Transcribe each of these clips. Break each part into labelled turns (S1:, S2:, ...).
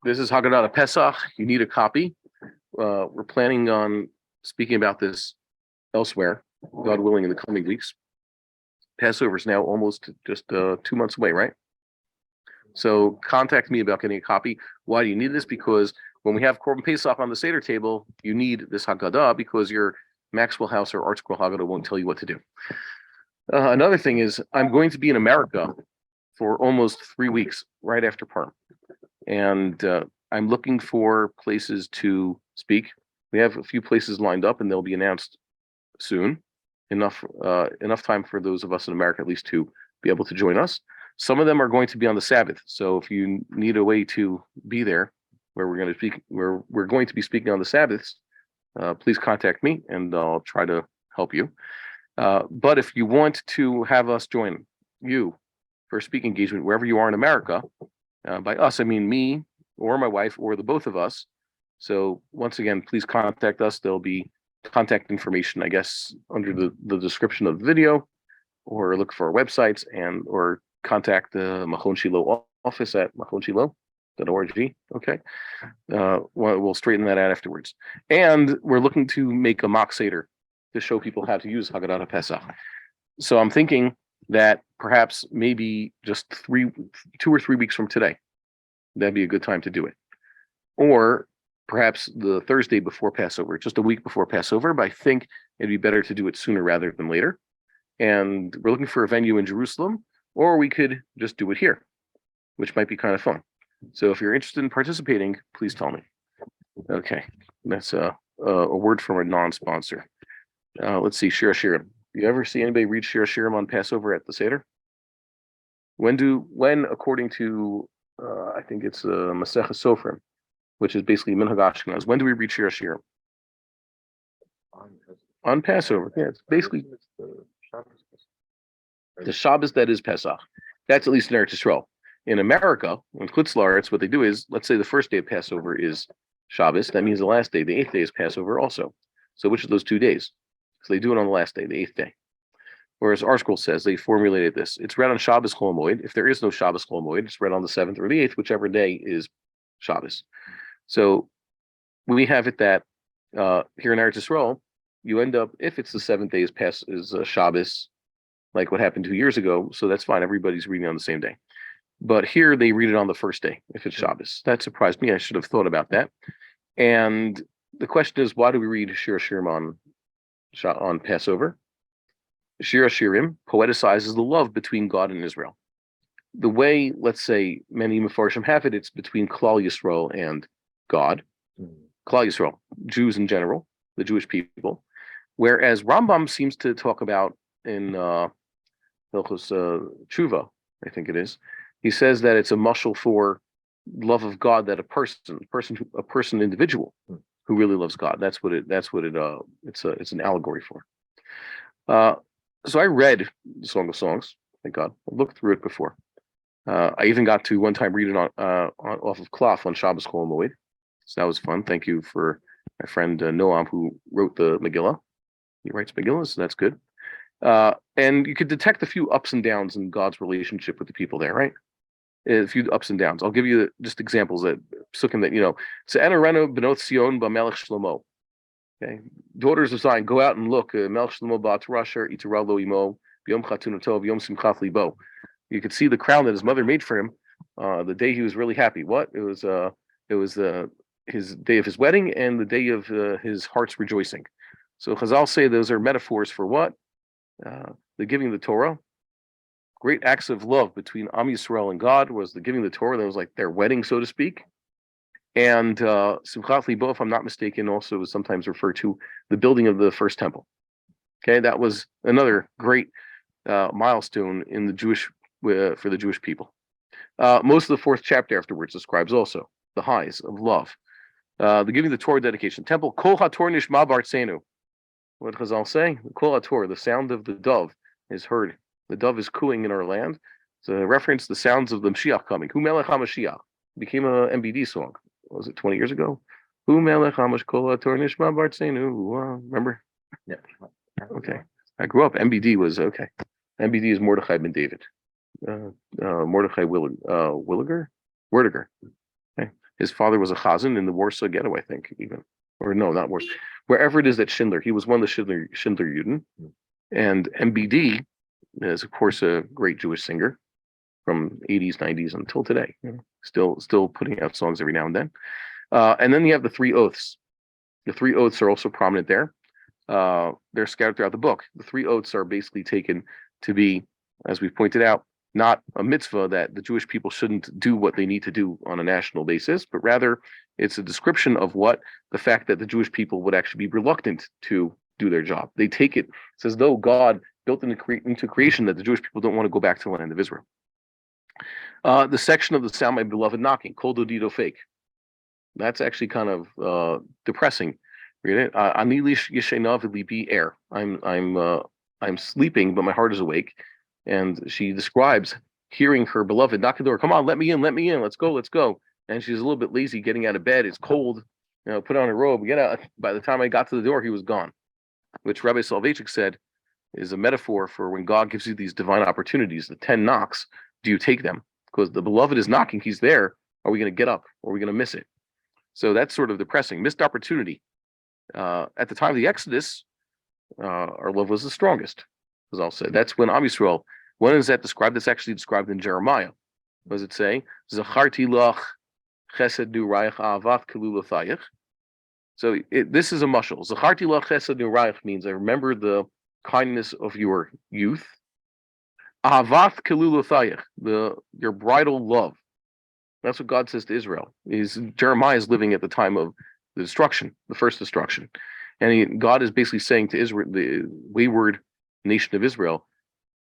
S1: This is Haggadah Pesach. You need a copy. We're planning on speaking about this elsewhere, God willing, in the coming weeks. Passover is now almost just 2 months away, right? So contact me about getting a copy. Why do you need this? Because when we have Korban Pesach on the Seder table, you need this Haggadah because your Maxwell House or Art Scroll Haggadah won't tell you what to do. Another thing is I'm going to be in America for almost 3 weeks right after Purim. And I'm looking for places to speak. We have a few places lined up and they'll be announced soon. Enough time for those of us in America at least to be able to join us. Some of them are going to be on the Sabbath. So if you need a way to be there where we're going to be speaking on the Sabbaths, please contact me and I'll try to help you. But if you want to have us join you for a speaking engagement wherever you are in America, by us, I mean me or my wife or the both of us. So once again, please contact us. There'll be contact information, I guess, under the description of the video, or look for our websites or contact the Machon Shilo office at machonshilo.org. Okay. We'll straighten that out afterwards. And we're looking to make a mock Seder to show people how to use Haggadah Pesach. So I'm thinking that perhaps maybe just 2 or 3 weeks from today, that'd be a good time to do it. Or perhaps the Thursday before Passover, just a week before Passover, but I think it'd be better to do it sooner rather than later. And we're looking for a venue in Jerusalem, or we could just do it here, which might be kind of fun. So if you're interested in participating, please tell me. Okay, that's a word from a non-sponsor. Let's see, Shir HaShirim. You ever see anybody read Shir HaShirim on Passover at the Seder? When according to, I think it's Masechah Sofrim, which is basically Minhag Ashkenaz, when do we read Shir HaShirim? On Passover. Yeah, it's basically the Shabbos that is Pesach. That's at least in Eretz Yisrael. In America, in Chutz La'aretz, what they do is, let's say the first day of Passover is Shabbos. That means the last day, the 8th day, is Passover also. So which of those 2 days? So they do it on the last day, the 8th day. Whereas our school says they formulated this. It's read on Shabbos Chol Hamoed. If there is no Shabbos Chol Hamoed, it's read on the 7th or the 8th, whichever day is Shabbos. So we have it that here in Eretz Yisrael, you end up, if it's the 7th day is Shabbos, like what happened 2 years ago, so that's fine. Everybody's reading on the same day. But here they read it on the first day, if it's Shabbos. That surprised me. I should have thought about that. And the question is, why do we read Shir HaShirim on Passover? Shir HaShirim poeticizes the love between God and Israel. The way, let's say, many Mefarshim have it, it's between Klal Yisrael and God. Klal Yisrael, Jews in general, the Jewish people. Whereas Rambam seems to talk about in Hilchos Tshuva, I think it is, he says that it's a mashal for love of God, that a person individual who really loves God. That's what it's an allegory for. So I read the Song of Songs. Thank God. I looked through it before. I even got to one time read it on off of Klaf on Shabbos Chol Hamoed. So that was fun. Thank you for my friend Noam, who wrote the Megillah. He writes Megillah, so that's good. And you could detect a few ups and downs in God's relationship with the people there, right? A few ups and downs. I'll give you just examples that psukim that, Se'enarenu benot Sion b'melech Shlomo. Okay, daughters of Zion, go out and look. Melech Shlomo ba'at Rasher itaral lo imo b'yom chatunato b'yom simchat libo. You could see the crown that his mother made for him the day he was really happy. What? It was his day of his wedding and the day of his heart's rejoicing. So Chazal say those are metaphors for what? The giving of the Torah. Great acts of love between Am Yisrael and God was the giving of the Torah. That was like their wedding, so to speak. And Simchat Libo, if I'm not mistaken, also was sometimes referred to the building of the first temple. Okay, that was another great milestone in the for the Jewish people. Most of the 4th chapter afterwards describes also the highs of love. The giving of the Torah dedication. Temple, Kol HaTorah Nishma B'Artzenu. What does Chazal say? Kol HaTorah, the sound of the dove is heard. The dove is cooing in our land. It's a reference to the sounds of the Mashiach coming. Hu Melech HaMashiach. Became a MBD song. What was it, 20 years ago? Hu Melech HaMashiach Kol HaTorah Nishma B'Artzenu. Remember?
S2: Yeah.
S1: Okay. I grew up. MBD was okay. MBD is Mordechai ben David. Mordechai Williger. Okay. His father was a chazan in the Warsaw Ghetto, I think, even. Or no, not Warsaw. Wherever it is that Schindler, he was one of the Schindler Juden. And MBD is, of course, a great Jewish singer from 80s, 90s until today. Still putting out songs every now and then. And then you have the three oaths. The three oaths are also prominent there. They're scattered throughout the book. The three oaths are basically taken to be, as we pointed out, not a mitzvah that the Jewish people shouldn't do what they need to do on a national basis, but rather it's a description of the fact that the Jewish people would actually be reluctant to do their job. They take it, it's as though God built into creation that the Jewish people don't want to go back to the land of Israel. The section of the Sound My Beloved Knocking, Kol Dodido Fake. That's actually kind of depressing. Read it. Anilish Yeshena V'libi air. I'm sleeping, but my heart is awake. And she describes hearing her beloved knock the door. Come on, let me in. Let's go. And she's a little bit lazy getting out of bed. It's cold. Put on a robe. Get out. By the time I got to the door, he was gone. Which Rabbi Soloveitchik said is a metaphor for when God gives you these divine opportunities, the 10 knocks, do you take them? Because the beloved is knocking. He's there. Are we going to get up? Or are we going to miss it? So that's sort of depressing. Missed opportunity. At the time of the Exodus, our love was the strongest, as I'll say. That's when Am Yisrael. When is that described? That's actually described in Jeremiah. What does it say? Zacharti lach chesed nurayach ahavat kelulathayich. So this is a mashal. Zacharti lach chesed nurayach means I remember the kindness of your youth. Ahavat kelulathayich, your bridal love. That's what God says to Israel. Jeremiah is living at the time of the destruction, the first destruction. And God is basically saying to Israel, the wayward nation of Israel,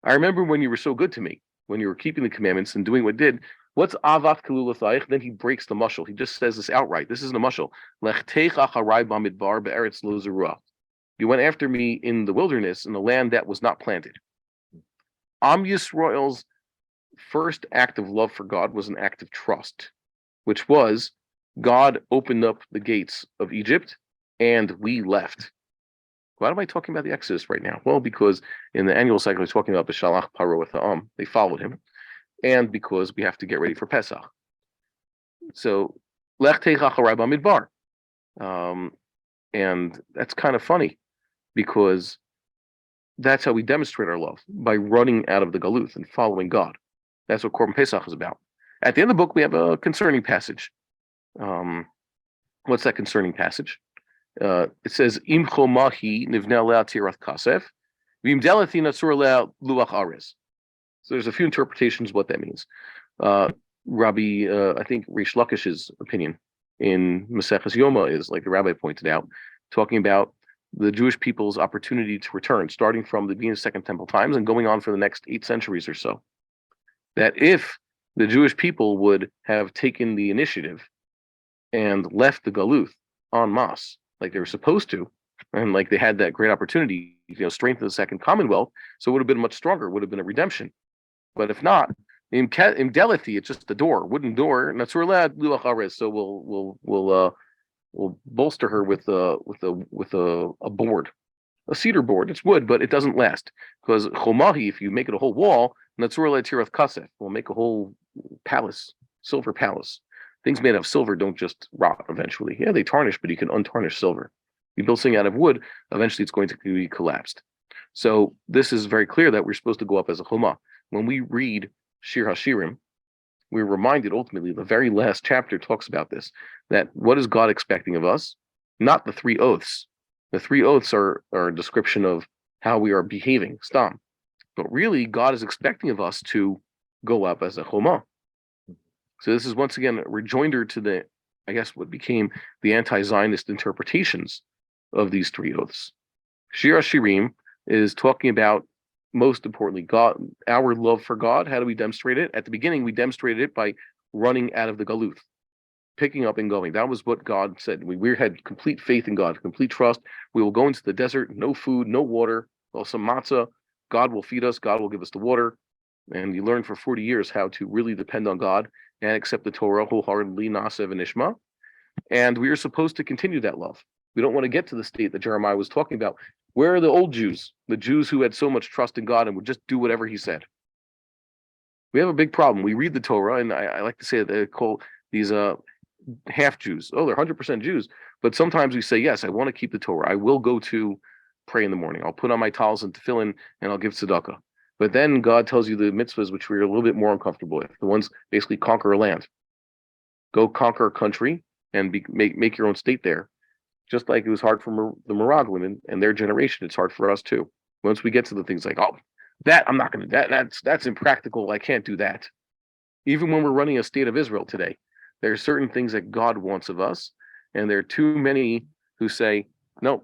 S1: I remember when you were so good to me, when you were keeping the commandments and doing what did. What's avat kelulathayich? Then he breaks the mushal. He just says this outright. This isn't a mushal. Lechteich acharai bamidbar be'eretz lo zerua. You went after me in the wilderness, in the land that was not planted. Am Yisrael's first act of love for God was an act of trust, which was God opened up the gates of Egypt and we left. Why am I talking about the Exodus right now? Well, because in the annual cycle, we're talking about B'shalach Paro with Ha'am. They followed him. And because we have to get ready for Pesach. So, Lech Teichach Harai Bamidbar. And that's kind of funny because that's how we demonstrate our love, by running out of the Galuth and following God. That's what Korban Pesach is about. At the end of the book, we have a concerning passage. What's that concerning passage? It says, Im chomahi nivneh leah tirath kasef, v'im delethi natzur leah luach ares. So there's a few interpretations of what that means. Rabbi, I think Rish Lakish's opinion in Maseches Yoma is, like the rabbi pointed out, talking about the Jewish people's opportunity to return, starting from the beginning of Second Temple times and going on for the next 8 centuries or so. That if the Jewish people would have taken the initiative and left the Galuth en masse, like they were supposed to, and like they had that great opportunity, strengthen the Second Commonwealth, so it would have been much stronger, would have been a redemption. But if not, in Delethi, it's just a door, wooden door. So we'll bolster her with a board, a cedar board. It's wood, but it doesn't last because chomahi. If you make it a whole wall, we'll make a whole palace, silver palace. Things made of silver don't just rot eventually. Yeah, they tarnish, but you can untarnish silver. You build something out of wood, eventually it's going to be collapsed. So this is very clear that we're supposed to go up as a choma. When we read Shir HaShirim, we're reminded ultimately, the very last chapter talks about this, that what is God expecting of us? Not the 3 oaths. The 3 oaths are a description of how we are behaving, stam. But really, God is expecting of us to go up as a choma. So this is once again a rejoinder to what became the anti-Zionist interpretations of these 3 oaths. Shir HaShirim is talking about, most importantly, God, our love for God. How do we demonstrate it? At the beginning, we demonstrated it by running out of the Galuth, picking up and going. That was what God said. We had complete faith in God, complete trust. We will go into the desert, no food, no water, well, some matzah. God will feed us. God will give us the water. And you learn for 40 years how to really depend on God and accept the Torah wholeheartedly, nasev and ishma. And we are supposed to continue that love. We don't want to get to the state that Jeremiah was talking about. Where are the old Jews, the Jews who had so much trust in God and would just do whatever he said? We have a big problem. We read the Torah, and I like to say that they call these half Jews. Oh, they're 100% Jews. But sometimes we say, yes, I want to keep the Torah. I will go to pray in the morning. I'll put on my towels and tefillin and I'll give tzedakah. But then God tells you the mitzvahs which we're a little bit more uncomfortable with. The ones basically conquer a land. Go conquer a country and make your own state there. Just like it was hard for the Meraglim and their generation, it's hard for us too. Once we get to the things like, oh, that I'm not going to, that's impractical. I can't do that. Even when we're running a state of Israel today, there are certain things that God wants of us, and there are too many who say, no,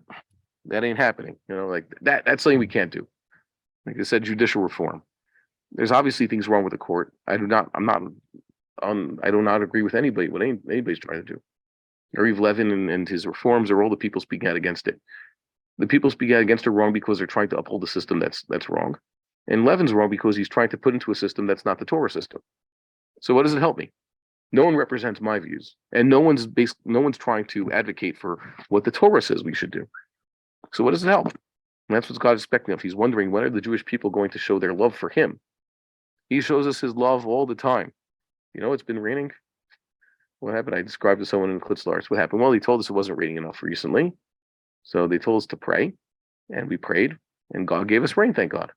S1: that ain't happening. Like that's something we can't do. Like I said, judicial reform. There's obviously things wrong with the court. I do not agree with anybody what anybody's trying to do. Yariv Levin and his reforms are all the people speaking out against it. The people speaking out against it are wrong because they're trying to uphold a system that's wrong. And Levin's wrong because he's trying to put into a system that's not the Torah system. So what does it help me? No one represents my views, and no one's trying to advocate for what the Torah says we should do. So what does it help? And that's what God's expecting of. He's wondering, when are the Jewish people going to show their love for him? He shows us his love all the time. It's been raining. What happened? I described to someone in Klutzlars. What happened? Well, he told us it wasn't raining enough recently. So they told us to pray, and we prayed, and God gave us rain, thank God.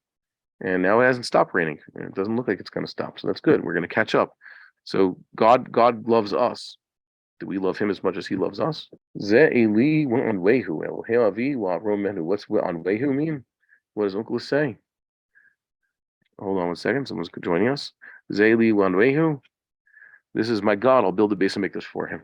S1: And now it hasn't stopped raining. And it doesn't look like it's going to stop. So that's good. We're going to catch up. So God loves us. Do we love him as much as he loves us? What's anwehu mean? What does Uncle say? Hold on one second. Someone's joining us. Ze'eli wanwehu. This is my God. I'll build a base and make this for him.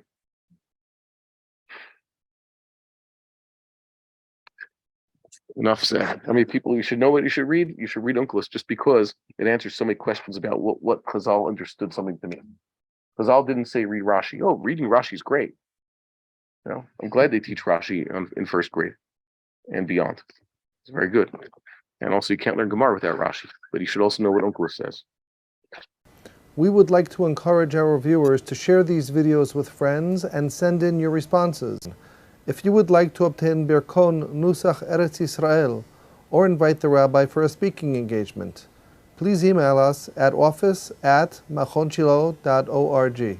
S1: Enough said. How many people you should know what you should read? You should read Unkelus just because it answers so many questions about what Chazal understood something to mean. Chazal didn't say read Rashi. Oh, reading Rashi is great. I'm glad they teach Rashi in first grade and beyond. It's very good. And also, you can't learn Gemara without Rashi. But you should also know what Unkelus says.
S2: We would like to encourage our viewers to share these videos with friends and send in your responses. If you would like to obtain Birkon Nusach Eretz Yisrael or invite the rabbi for a speaking engagement, please email us at office@machonshilo.org.